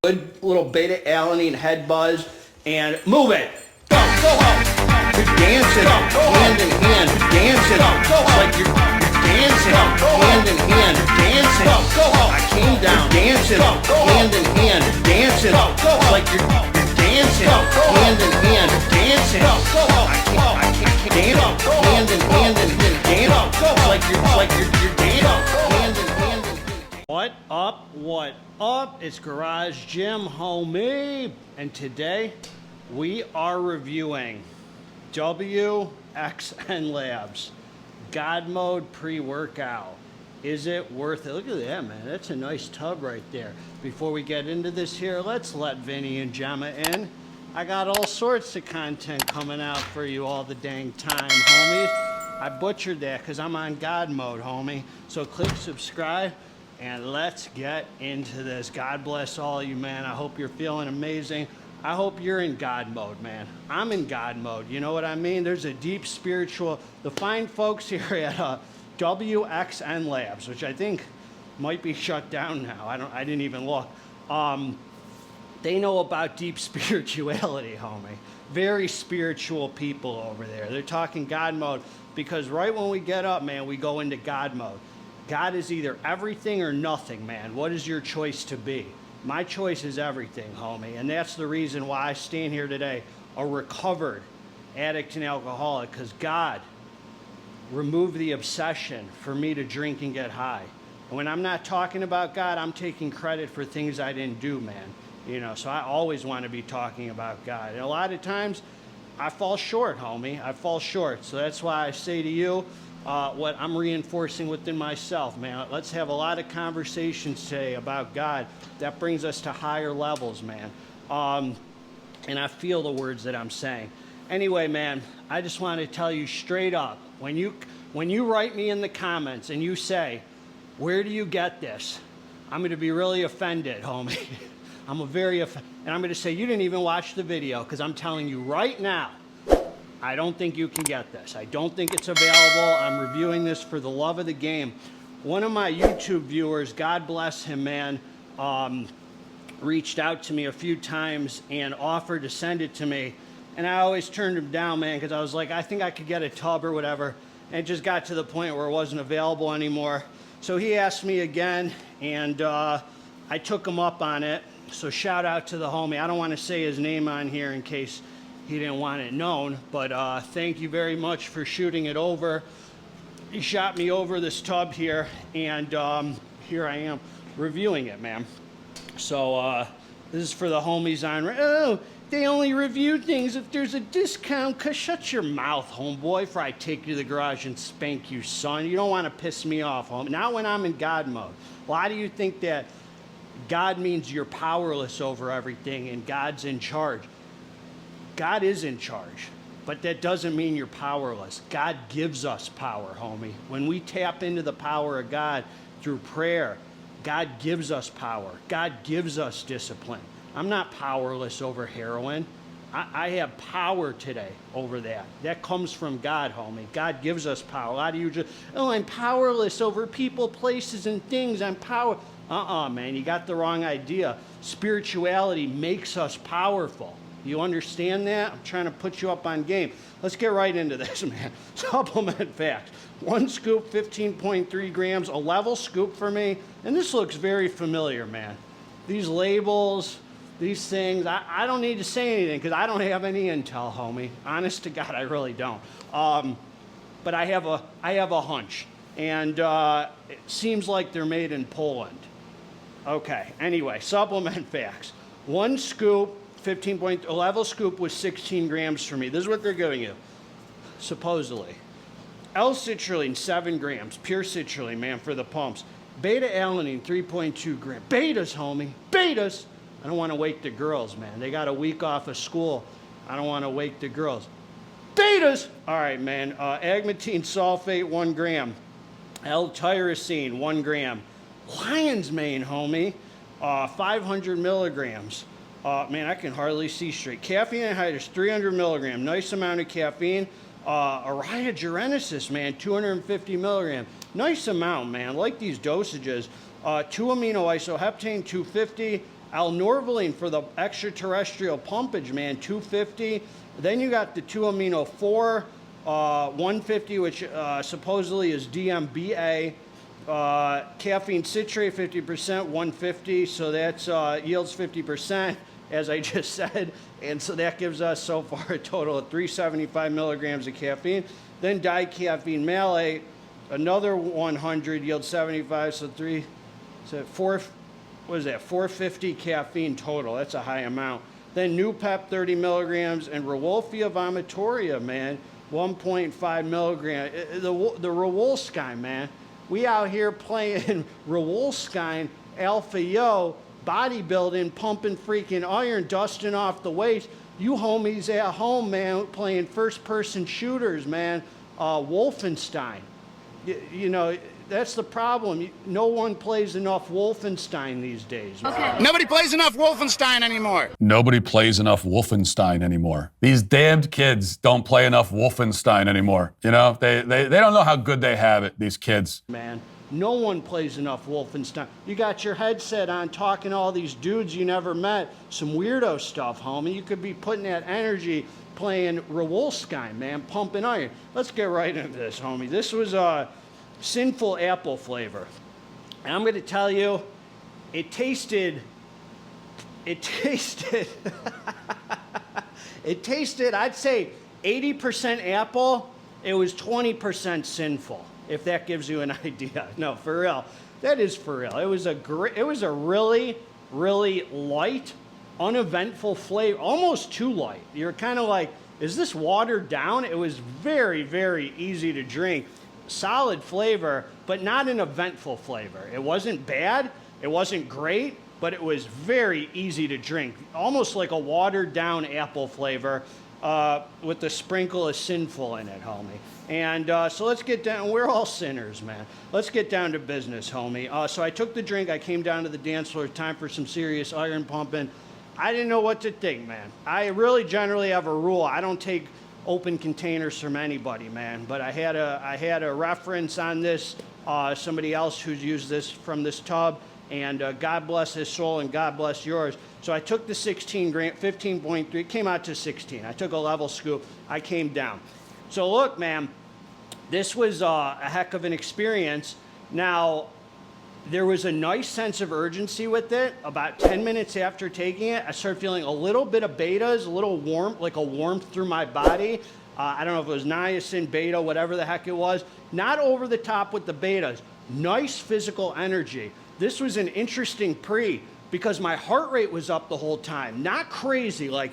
Good little beta-alanine head buzz, and move it. Go home. You're dancing hand in hand, dancing like you're dancing hand in hand, dancing. I came down, dancing hand in hand, dancing like you're dancing hand in hand, dancing. I can't dance hand in hand and dance like you're dancing hand in hand. What up? What up? It's Garage Gym Homie, and today we are reviewing WXN Labz God Mode pre-workout. Is it worth it? Look at that, man. That's a nice tub right there. Before we get into this here, let's let Vinny and Gemma in. I got all sorts of content coming out for you all the dang time, homies. I butchered that because I'm on God Mode, homie. So click subscribe and let's get into this. God bless all you, man. I hope you're feeling amazing. I hope you're in God mode, man. I'm in God mode. You know what I mean? There's a deep spiritual, the fine folks here at WXN Labz, which I think might be shut down now. I didn't even look. They know about deep spirituality, homie. Very spiritual people over there. They're talking God mode because right when we get up, man, we go into God mode. God is either everything or nothing, man. What is your choice to be? My choice is everything, homie. And that's the reason why I stand here today, a recovered addict and alcoholic, because God removed the obsession for me to drink and get high. And when I'm not talking about God, I'm taking credit for things I didn't do, man. You know, so I always want to be talking about God. And a lot of times, I fall short, homie. I fall short. So that's why I say to you, what I'm reinforcing within myself, man. Let's have a lot of conversations today about God. That brings us to higher levels, man. And I feel the words that I'm saying. Anyway, man, I just want to tell you straight up, when you write me in the comments and you say, where do you get this? I'm going to be really offended, homie. And I'm going to say, you didn't even watch the video, because I'm telling you right now, I don't think you can get this. I don't think it's available. I'm reviewing this for the love of the game. One of my YouTube viewers, God bless him, man, reached out to me a few times and offered to send it to me. And I always turned him down, man, because I was like, I think I could get a tub or whatever. And it just got to the point where it wasn't available anymore. So he asked me again, and I took him up on it. So shout out to the homie. I don't want to say his name on here in case he didn't want it known, but thank you very much for shooting it over. He shot me over this tub here, and here I am reviewing it, man. So this is for the homies on, oh, they only review things if there's a discount. Cause shut your mouth, homeboy, before I take you to the garage and spank you, son. You don't want to piss me off, homie. Not when I'm in God mode. Why do you think that God means you're powerless over everything and God's in charge? God is in charge, but that doesn't mean you're powerless. God gives us power, homie. When we tap into the power of God through prayer, God gives us power. God gives us discipline. I'm not powerless over heroin. I have power today over that. That comes from God, homie. God gives us power. A lot of you just, oh, I'm powerless over people, places, and things. I'm power. Man, you got the wrong idea. Spirituality makes us powerful. You understand that? I'm trying to put you up on game. Let's get right into this, man. Supplement facts. 1 scoop, 15.3 grams, a level scoop for me. And this looks very familiar, man. These labels, these things, I don't need to say anything because I don't have any intel, homie. Honest to God, I really don't. But I have a hunch. And it seems like they're made in Poland. Okay, anyway, supplement facts. 1 scoop, 15.11 level scoop was 16 grams for me. This is what they're giving you, supposedly. L-citrulline, 7 grams. Pure citrulline, man, for the pumps. Beta-alanine, 3.2 grams. Betas, homie. Betas. I don't want to wake the girls, man. They got a week off of school. I don't want to wake the girls. Betas. All right, man. Agmatine sulfate, 1 gram. L-tyrosine, 1 gram. Lion's mane, homie. 500 milligrams. Man, I can hardly see straight. Caffeine anhydrous, 300 milligram. Nice amount of caffeine. Arrhea man, 250 milligram. Nice amount, man. Like these dosages. 2-amino isoheptane, 250. L-norvaline for the extraterrestrial pumpage, man, 250. Then you got the 2-amino-4, 150, which supposedly is DMBA. Caffeine citrate, 50%, 150, so that's yields 50%, as I just said. And so that gives us so far a total of 375 milligrams of caffeine. Then dicaffeine malate, another 100, yields 75, so 450 caffeine total. That's a high amount. Then Nupep, 30 milligrams, and Rewolfia vomitoria, man, 1.5 milligram. The Rewolskine, man. We out here playing Rewolskine, Alpha Yo, bodybuilding, pumping freaking iron, dusting off the weights. You homies at home, man, playing first-person shooters, man. Wolfenstein. You know, that's the problem. No one plays enough Wolfenstein these days. Okay. Nobody plays enough Wolfenstein anymore. Nobody plays enough Wolfenstein anymore. These damned kids don't play enough Wolfenstein anymore. You know, they don't know how good they have it, these kids. Man, no one plays enough Wolfenstein. You got your headset on talking to all these dudes you never met. Some weirdo stuff, homie. You could be putting that energy playing Rewolskine, man, pumping iron. Let's get right into this, homie. This was sinful apple flavor. And I'm going to tell you, it tasted, I'd say 80% apple. It was 20% sinful, if that gives you an idea. No, for real. That is for real. It was a really, really light, uneventful flavor, almost too light. You're kind of like, is this watered down? It was very, very easy to drink. Solid flavor, but not an eventful flavor. It wasn't bad, it wasn't great, but it was very easy to drink. Almost like a watered down apple flavor with a sprinkle of sinful in it, homie. And so let's get down, we're all sinners, man. Let's get down to business, homie. So I took the drink, I came down to the dance floor, time for some serious iron pumping. I didn't know what to think, man. I really generally have a rule. I don't take open containers from anybody, man. But I had a reference on this, somebody else who's used this from this tub, and God bless his soul and God bless yours. So I took the 16 gram, 15.3, it came out to 16. I took a level scoop, I came down. So look, man, this was a heck of an experience. Now, there was a nice sense of urgency with it. About 10 minutes after taking it, I started feeling a little bit of betas, a little warm, like a warmth through my body. I don't know if it was niacin, beta, whatever the heck it was. Not over the top with the betas. Nice physical energy. This was an interesting pre because my heart rate was up the whole time. Not crazy, like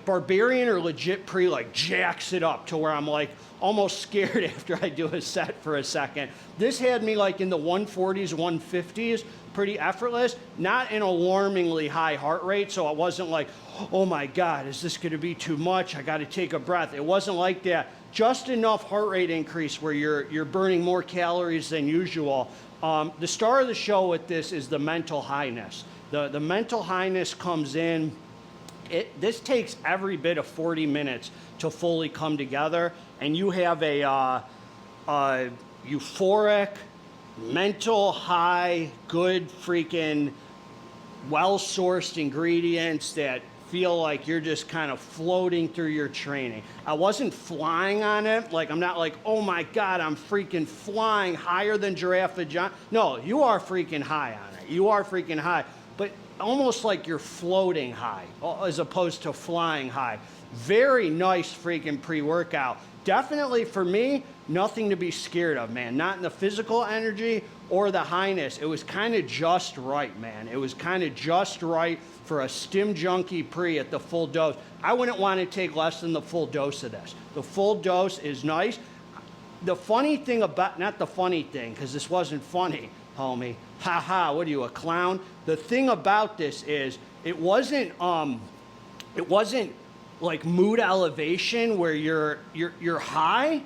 Barbarian or legit pre, like jacks it up to where I'm like almost scared after I do a set for a second. This had me like in the 140s, 150s, pretty effortless, not an alarmingly high heart rate, so it wasn't like, oh my God, is this gonna be too much? I gotta take a breath. It wasn't like that. Just enough heart rate increase where you're burning more calories than usual. The star of the show with this is the mental highness. The mental highness comes in. This takes every bit of 40 minutes to fully come together, and you have a euphoric, mental high, good freaking well-sourced ingredients that feel like you're just kind of floating through your training. I wasn't flying on it. Like, I'm not like, oh my God, I'm freaking flying higher than Giraffe John. No, you are freaking high on it. You are freaking high. But almost like you're floating high as opposed to flying high. Very nice freaking pre-workout. Definitely for me, nothing to be scared of, man. Not in the physical energy or the highness. It was kind of just right, man. It was kind of just right for a stim junkie pre at the full dose. I wouldn't want to take less than the full dose of this. The full dose is nice. The funny thing about, not the funny thing, because this wasn't funny, homie. Ha ha, what are you, a clown? The thing about this is it wasn't like mood elevation where you're high,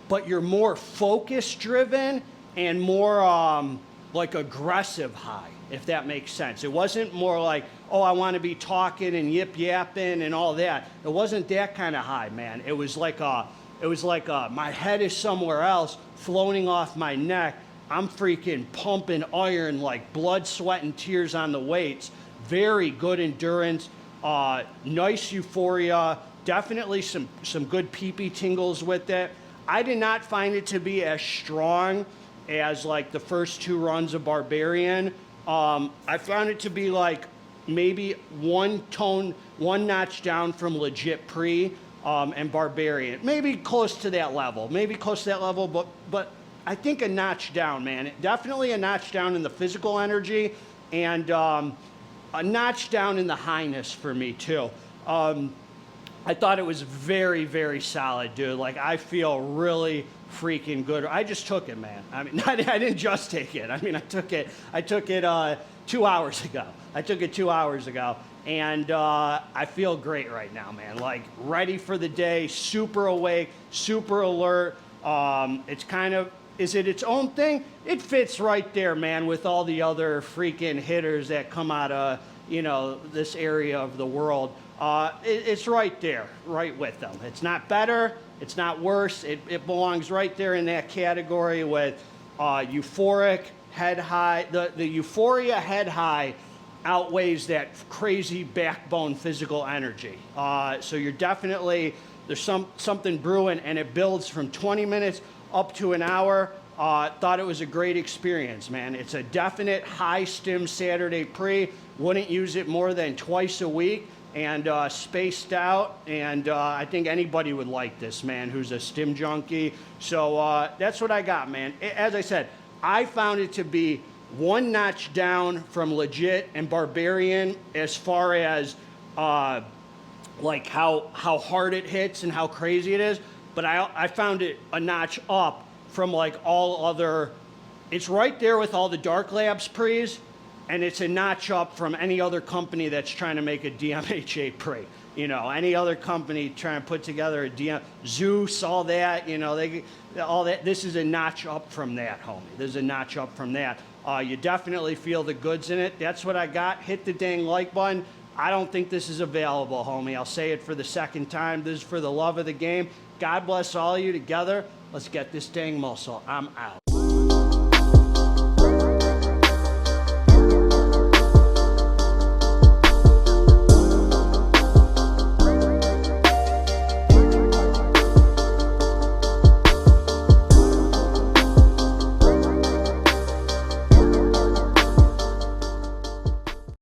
but you're more focus driven and more like aggressive high, if that makes sense. It wasn't more like, oh, I want to be talking and yip yapping and all that. It wasn't that kind of high, man. It was like my head is somewhere else, floating off my neck. I'm freaking pumping iron like blood, sweat, and tears on the weights. very good endurance, nice euphoria, definitely some good pee-pee tingles with it. I did not find it to be as strong as like the first 2 runs of Barbarian. I found it to be like maybe one notch down from legit Pre and Barbarian. Maybe close to that level, but I think a notch down, man. Definitely a notch down in the physical energy and a notch down in the highness for me too. I thought it was very, very solid, dude. Like, I feel really freaking good. I just took it, man. I mean, I didn't just take it. I mean, I took it 2 hours ago. I took it 2 hours ago, and I feel great right now, man. Like, ready for the day, super awake, super alert. It's kind of, is it its own thing? It fits right there, man, with all the other freaking hitters that come out of, you know, this area of the world. It's right there, right with them. It's not better, it's not worse. It belongs right there in that category with euphoric, head high. The euphoria head high outweighs that crazy backbone physical energy. So you're definitely, there's something brewing, and it builds from 20 minutes up to an hour. Thought it was a great experience, man. It's a definite high stim Saturday Pre. Wouldn't use it more than twice a week, and spaced out, and I think anybody would like this, man, who's a stim junkie. So that's what I got, man. As I said, I found it to be one notch down from legit and Barbarian as far as like how hard it hits and how crazy it is, but I found it a notch up from like all other. It's right there with all the Dark Labz Pre's, and it's a notch up from any other company that's trying to make a DMHA Pre. You know, any other company trying to put together a DM, Zeus, all that, you know, all that. This is a notch up from that, homie. This is a notch up from that. You definitely feel the goods in it. That's what I got. Hit the dang like button. I don't think this is available, homie. I'll say it for the second time. This is for the love of the game. God bless all of you together. Let's get this dang muscle. I'm out.